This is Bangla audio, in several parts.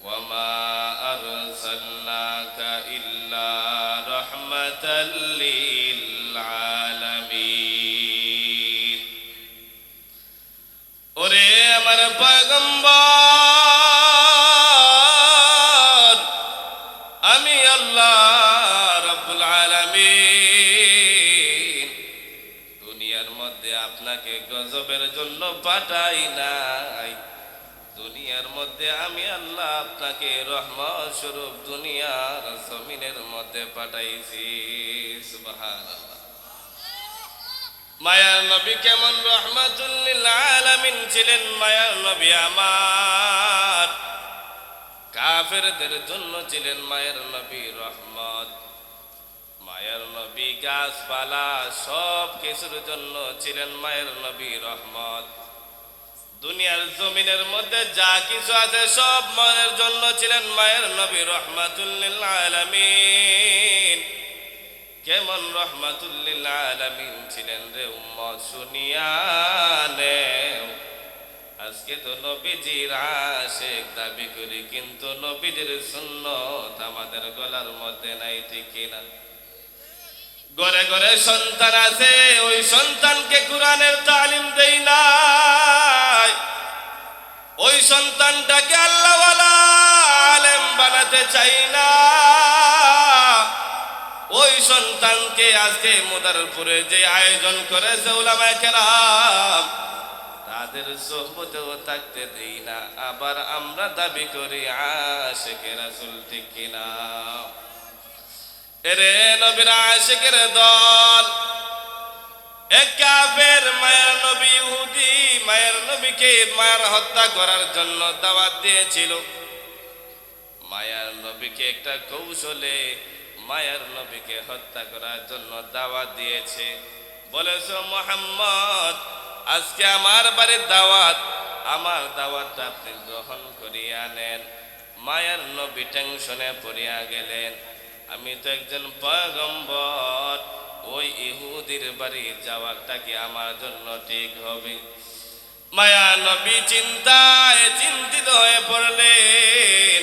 وما أرسلناك إلا رحمة للعالمين ওরে আমার পয়গম্বর আমি আল্লাহ রব্বুল আলামিন দুনিয়ার মধ্যে আপনাকে গজবের জন্য পাঠাই নাই দুনিয়ার মধ্যে আমি আল্লাহ আপনাকে রহমত স্বরূপ দুনিয়ার জমিনের মধ্যে পাঠাইছি সুবহানাল্লাহ মায়ার নবী কেমন রহমাতুল লিল আলামিন ছিলেন মায়ার নবী আমার কাফেরদের জন্য ছিলেন মায়ের নবী রহমত মায়ের নবী গাছপালা সব কিছুর জন্য ছিলেন মায়ের নবী রহমত দুনিয়ার জমিনের মধ্যে যা কিছু আছে সব মায়ের জন্য ছিলেন মায়ের নবী রহমাতুল লিল আলামিন কেমন রহমাতুল লিল আলামিন ছিলেন রে উম্মত শুনিয়া নেও আজকে তো নবীজির আশিক দাবি করি কিন্তু নবীজির সুন্নাত আমাদের গলার মধ্যে নাই ঠিক কিনা ঘরে ঘরে সন্তান আছে ওই সন্তানকে কোরআনের তালিম দেই নাই ওই সন্তানটাকে আল্লাহওয়ালা আলেম বানাতে চাই না ওই সন্তানকে আজকে মুদারপুরে যে আয়োজন করেছে উলামায়ে কেরাম তাদের সোহবতেও থাকতে দেই না আবার আমরা দাবি করি আশিকে রাসূল ঠিক কিনা এরে নবীর আশিকের দল এক কাফের মায়ের নবী ইহুদি মায়ের নবীকে মায়ের হত্যা করার জন্য দাওয়াত দিয়েছিল মায়ের নবীকে একটা কৌশলে মায়ের নবীকে হত্যা করার জন্য দাওয়াত দিয়েছে বলেছে মুহাম্মদ আজকে আমার বাড়ির দাওয়াত আমার দাওয়াতটা আপনি গ্রহণ করিয়া নেন মায়ের নবী টেনশনে পড়িয়া গেলেন আমি তো একজন পয়গম্বর ওই ইহুদির বাড়ি যাওয়াটা কি আমার জন্য ঠিক হবে মায়া নবী চিন্তায় চিন্তিত হয়ে পড়লেন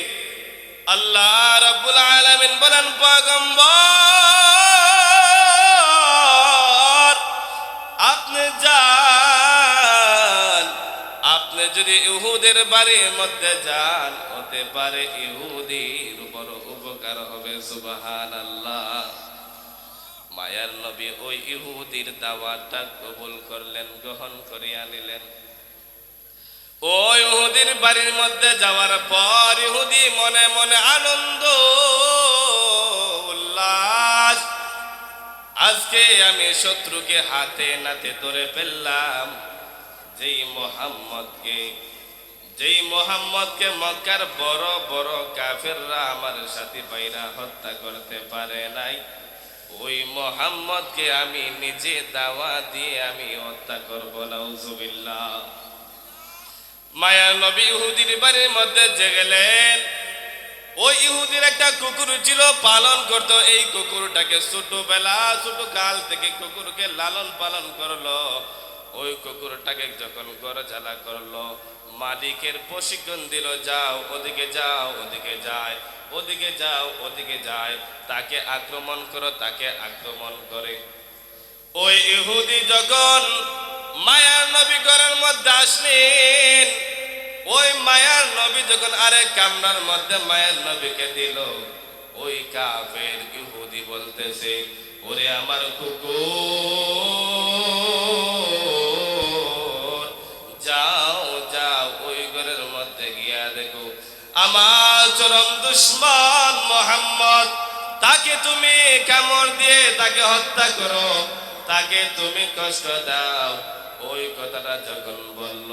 আল্লাহ রাব্বুল আলামিন বলেন পয়গম্বর আপনি যান আপনি যদি ইহুদের বাড়ির মধ্যে যান হতে পারে ইহুদির উপর উপকার হবে সুবহানাল্লাহ মায়ার নবী ওই ইহুদির দাওয়াতটা কবুল করলেন গ্রহণ করিয়া নিলেন ওই ইহুদির বাড়ির মধ্যে যাওয়ার পর ইহুদি মনে মনে আনন্দ উল্লাস আজকে আমি শত্রুকে হাতে নাতে ধরে ফেললাম যেই মোহাম্মদকে মক্কার বড় বড় কাফেররা আমার সাথী ভাইরা হত্যা করতে পারে নাই ওই মোহাম্মদকে আমি নিজে দাওয়াত দিয়ে আমি হত্যা করব নাউজুবিল্লাহ মায়া নবী ইহুদির বাড়ির মধ্যে যে গেলেন ওই ইহুদির একটা কুকুর ছিল পালন করত এই কুকুরটাকে ছোট কাল থেকে কুকুরকে লালন পালন করলো ওই কুকুরটাকে যখন গরজালা করলো মালিকের প্রশিক্ষণ দিল যাও ওদিকে যাও ওদিকে যায় ওদিকে যাও ওদিকে যায় তাকে আক্রমণ করো তাকে আক্রমণ করে ওই ইহুদি যখন মায়ার নবী ঘরের মধ্যে আসলেন ওই মায়ার নবী যখন আরেক কামরার মধ্যে মায়ার নবীকে দিল ওই কাফের ইহুদি বলতেছে ওরে আমার কুকুর যাও যাও ওই ঘরের মধ্যে গিয়া দেখো আমার চরম দুশমন মুহাম্মদ তাকে তুমি কামড় দিয়ে তাকে হত্যা করো তাকে তুমি কষ্ট দাও ওই কথাটা যখন বলল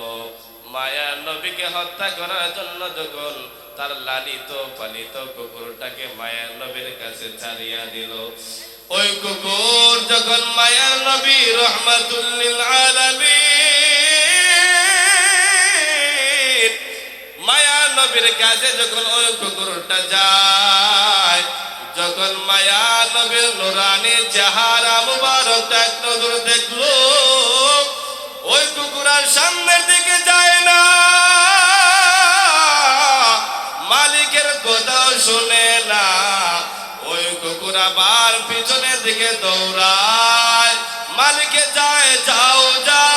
মায়ার নবীকে হত্যা করার জন্য যখন তার লালিত পালিত কুকুরটাকে মায়ার নবীর কাছে ছাড়িয়া দিল ওই কুকুর যখন মায়ার নবী রহমাতুল লিল আলামিন মায়ার নবীর কাছে যখন ওই কুকুরটা যায় যখন মায়ার নবীর নুরানি চেহারা মুবারক এক নজর দেখলো ওই কুকুর আর সামনের দিকে যায় না মালিকের কথাও শুনে না। ওই কুকুর আবার পিছনের দিকে দৌড়ায়, মালিকে যায় যাও যাও,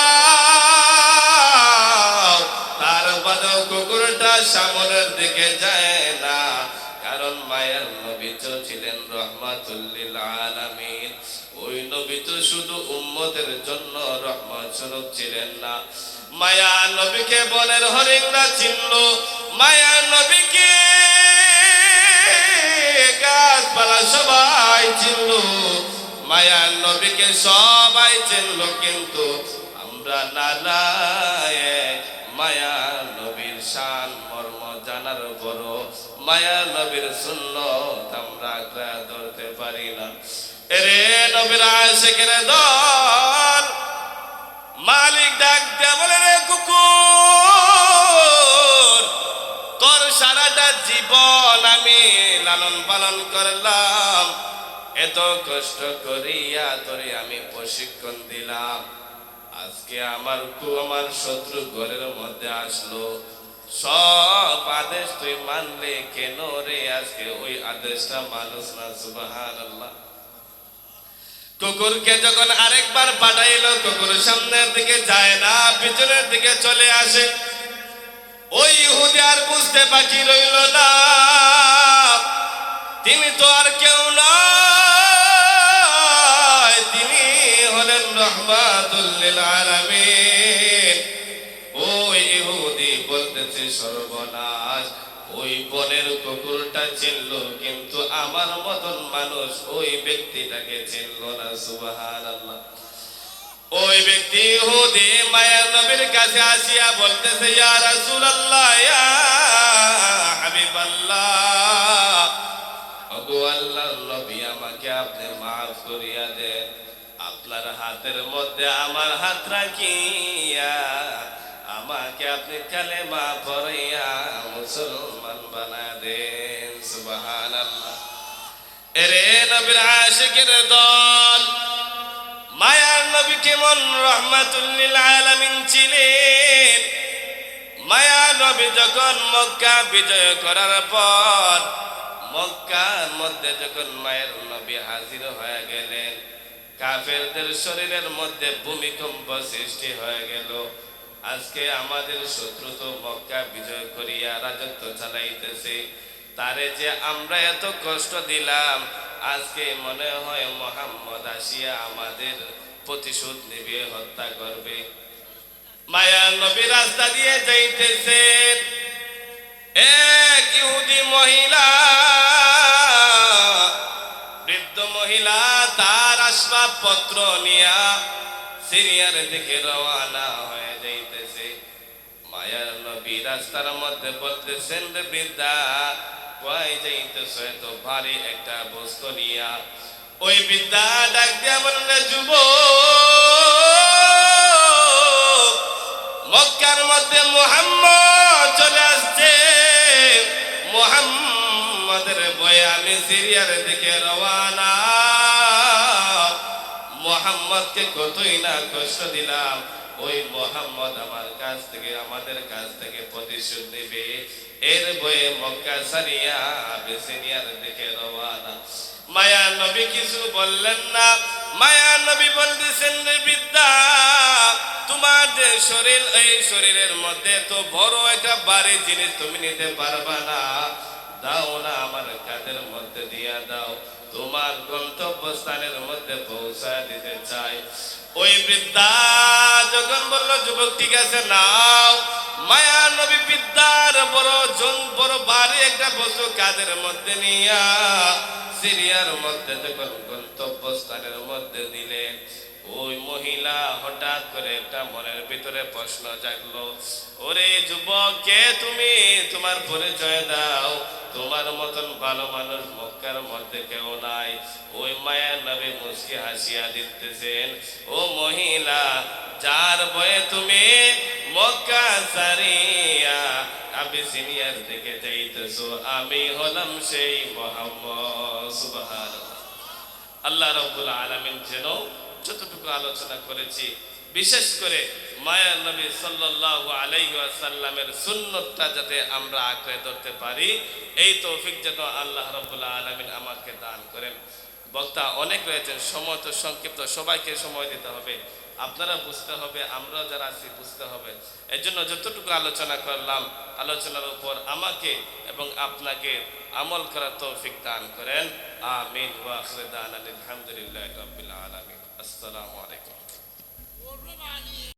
তারপরেও কুকুরটা সামনের দিকে যায় না। কারণ মায়ার নবী তো ছিলেন রহমাতুল লিল আলামিন। ওই নবী তো শুধু উম্মতের জন্য রহমত স্বরূপ ছিলেন না, মায়া নবীকে বনের হরিণরা চিনলো, মায়া নবীকে গাছপালা সবাই চিনলো, মায়া নবীকে সবাই চিনলো। কিন্তু আমরা নালায়েক, মায়া নবীর শান মর্ম জানার বড়, মায়া নবীর সুন্নত আমরা আঁকড়া ধরতে পারি না। এরে নবীর আশিকের দল, মালিক ডাক দেয়া বলে, রে কুকুর, তোর সারাটা জীবন আমি লালন পালন করলাম, এত কষ্ট করিয়া তোরে আমি প্রশিক্ষণ দিলাম, আজকে আমার শত্রু ঘরের মধ্যে আসলো, সব আদেশ তুই মানলে কেন রে? আজকে ওই আদেশটা মানুষ না। সুবহানাল্লাহ। কুকুরকে যখন আরেকবার পাঠাইলো, কুকুর সামনের দিকে যায় না, পিছনের দিকে চলে আসে। ওই ইহুদি আর বুঝতে বাকি রইল না, তিনি তো আর কেউ নয়, তিনি হলেন রহমাতুল লিল আলামিন। ওই ইহুদি বলতেছে, সর্বনাশ, ওই বনের কুকুরটা চিনলো, কিন্তু আমার মতন মানুষ ওই ব্যক্তিটাকে চিনলো না। সুবহানাল্লাহ। ওই ব্যক্তি ইহুদি মায়ার নবীর কাছে আসিয়া বলতেছে, ইয়া রাসূলুল্লাহ, ইয়া হাবিবাল্লাহ, ওগো আল্লাহর নবী, আমাকে আপনি মাফ করিয়া দেন, আপনার হাতের মধ্যে আমার হাত রাখিয়া আমাকে আপনি কালেমা পড়াইয়া মুসলমান বানায় দেন। সুবহানাল্লাহ। এরে নবীর আশিকের দল, মায়ার নবী কেমন রহমাতুল লিল আলামিন ছিলেন। মায়া নবী যখন মক্কা বিজয় করার পর, মক্কার মধ্যে যখন মায়ের নবী হাজির হয়ে গেলেন, কাফেরদের শরীরের মধ্যে ভূমিকম্প সৃষ্টি হয়ে গেল। আজকে আমাদের শত্রু তো মক্কা বিজয় করিয়া রাজত্ব চালাইতেছে, তারে যে আমরা এত কষ্ট দিলাম, আজকে মনে হয় মুহাম্মদ আসিয়া আমাদের প্রতিশোধ নিবে, হত্যা করবে। মায়া নবী রাস্তা দিয়ে যাইতেছেন, এক ইহুদি মহিলা, বৃদ্ধ মহিলা, তার আসবাবপত্র নিয়া সিরিয়ার দিকে রওনা হয়ে যাইতেছে। মায়ার নবী রাস্তার মধ্যে বলতেছেন, রে বৃদ্ধা, কয় যাইতেছ এত ভারী একটা বস্তু নিয়া? ওই বৃদ্ধা ডাক দিয়া বললে, যুবক, মক্কার মধ্যে মুহাম্মদ চলে আসছে, মুহাম্মদের ভয়ে আমি সিরিয়ার দিকে রওনা। মুহাম্মদকে কতই না কষ্ট দিলাম, ওই মুহাম্মদ আমার কাছ থেকে, আমাদের কাছ থেকে প্রতিশোধ নেবে, এর ভয়ে মক্কা ছাড়িয়া আবিসিনিয়ার দিকে রওনা। মায়া নবী কিছু বললেন না। মায়া নবী বলতেছেন, রে বিদ্যা, তোমার যে শরীর, এই শরীরের মধ্যে তো বড় একটা ভারী জিনিস তুমি নিতে পারবা না, দাও না, আমার কাঁধের মধ্যে দিয়া দাও, তোমার গন্তব্যস্থানের মধ্যে পৌঁছায় দিতে চাই। ওই বৃদ্ধা যখন বলল, যুবক ঠিক আছে নাও, মায়া নবী বৃদ্ধার বড় ভারী একটা বস্তু কাঁধের মধ্যে নিয়া সিরিয়ার মধ্যে যখন গন্তব্যস্থানের মধ্যে দিলেন, ওই মহিলা হঠাৎ করে একটা মনের ভিতরে প্রশ্ন জাগলো, ওরে যুবক, কে তুমি? তোমার পরিচয় দাও, তোমার মতন ভালো মানুষ মক্কার মধ্যে কেউ নাই। ওই মায়ের নবী মুস্কি হাসিয়া দিতেছেন, ও মহিলা, যার ভয়ে তুমি মক্কা ছাড়িয়া আবিসিনিয়ার দিকে যাইতেছো, আমি হলাম সেই মুহাম্মদ। সুবহানাল্লাহ। আল্লাহ রাব্বুল আলামিন যেন যতটুকু আলোচনা করেছি, বিশেষ করে মায়ার নবী সাল্লাল্লাহু আলাইহি ওয়াসাল্লামের সুন্নতটা যাতে আমরা আঁকড়ে ধরতে পারি, এই তৌফিক যেন আল্লাহ রাব্বুল আলামিন আমাকে দান করেন। বক্তা অনেক রয়েছেন, সময় তো সংক্ষিপ্ত, সবাইকে সময় দিতে হবে, আপনারা বুঝতে হবে, আমরাও যারা আছি বুঝতে হবে। এর জন্য যতটুকু আলোচনা করলাম, আলোচনার উপর আমাকে এবং আপনাকে আমল করার তৌফিক দান করেন। আমিন ওয়া আখিরু দাওয়ানা আলহামদুলিল্লাহি রাব্বিল আলামিন। আসসালামু আলাইকুম।